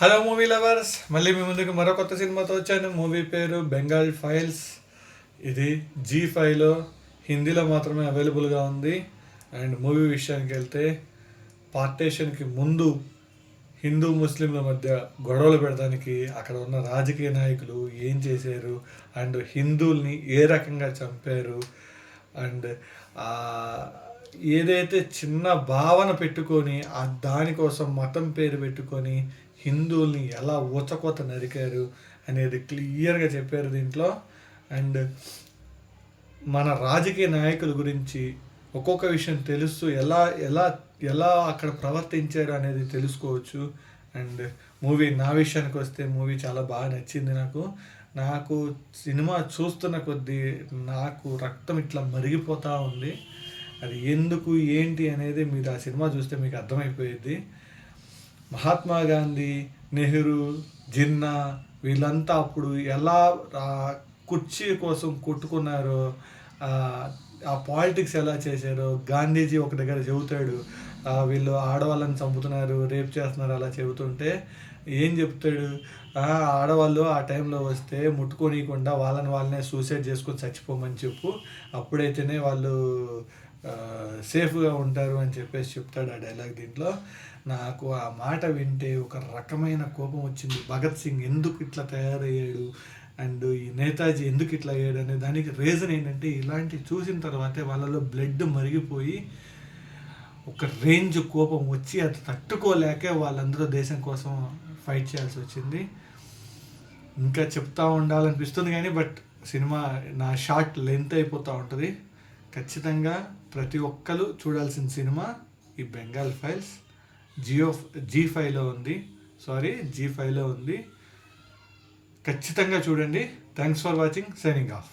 Hello movie lovers, మళ్ళీ మీ ముందుకు మరో కొత్త సినిమాతో వచ్చాను. మూవీ పేరు బెంగాల్ ఫైల్స్. ఇది జీ5లో హిందీలో మాత్రమే అవైలబుల్గా ఉంది. అండ్ మూవీ విషయానికి వెళ్తే, పార్టీషన్కి ముందు హిందూ ముస్లింల మధ్య గొడవలు పెడడానికి అక్కడ ఉన్న రాజకీయ నాయకులు ఏం చేశారు, అండ్ హిందువుల్ని ఏ రకంగా చంపారు, అండ్ ఏదైతే చిన్న భావన పెట్టుకొని దానికోసం మతం పేరు పెట్టుకొని హిందువుల్ని ఎలా ఊచకోత నరికారు అనేది క్లియర్గా చెప్పారు దీంట్లో. అండ్ మన రాజకీయ నాయకుల గురించి ఒక్కొక్క విషయం తెలుస్తూ ఎలా ఎలా ఎలా అక్కడ ప్రవర్తించారు అనేది తెలుసుకోవచ్చు. అండ్ మూవీ నా విషయానికి వస్తే మూవీ చాలా బాగా నచ్చింది నాకు సినిమా చూస్తున్న కొద్దీ నాకు రక్తం ఇట్లా మరిగిపోతూ ఉంది. అది ఎందుకు ఏంటి అనేది మీరు ఆ సినిమా చూస్తే మీకు అర్థమైపోయింది. మహాత్మా గాంధీ, నెహ్రూ, జిన్నా వీళ్ళంతా అప్పుడు ఎలా కుర్చీ కోసం కొట్టుకున్నారో, ఆ పాలిటిక్స్ ఎలా చేశారో గాంధీజీ ఒక దగ్గర చెబుతాడు. వీళ్ళు ఆడవాళ్ళని చంపుతున్నారు, రేప్ చేస్తున్నారు అలా చెబుతుంటే ఏం చెప్తాడు, ఆడవాళ్ళు ఆ టైంలో వస్తే ముట్టుకోనీయకుండా వాళ్ళనే సూసైడ్ చేసుకొని చచ్చిపోమని చెప్పు, అప్పుడైతేనే వాళ్ళు సేఫ్గా ఉంటారు అని చెప్పేసి చెప్తాడు ఆ డైలాగ్ దీంట్లో. నాకు ఆ మాట వింటే ఒక రకమైన కోపం వచ్చింది. భగత్ సింగ్ ఎందుకు ఇట్లా తయారయ్యాడు, అండ్ ఈ నేతాజీ ఎందుకు ఇట్లా అయ్యాడు అనే దానికి రీజన్ ఏంటంటే, ఇలాంటివి చూసిన తర్వాతే వాళ్ళలో బ్లడ్ మరిగిపోయి ఒక రేంజ్ కోపం వచ్చి అది తట్టుకోలేకే వాళ్ళందరూ దేశం కోసం ఫైట్ చేయాల్సి వచ్చింది. ఇంకా చెప్తా ఉండాలనిపిస్తుంది కానీ సినిమా నా షార్ట్ లెంత్ అయిపోతూ ఉంటుంది. ఖచ్చితంగా ప్రతి ఒక్కరు చూడాల్సిన సినిమా ఈ బెంగాల్ ఫైల్స్. జీ5లో ఉంది. ఖచ్చితంగా చూడండి. Thanks for watching. Signing off.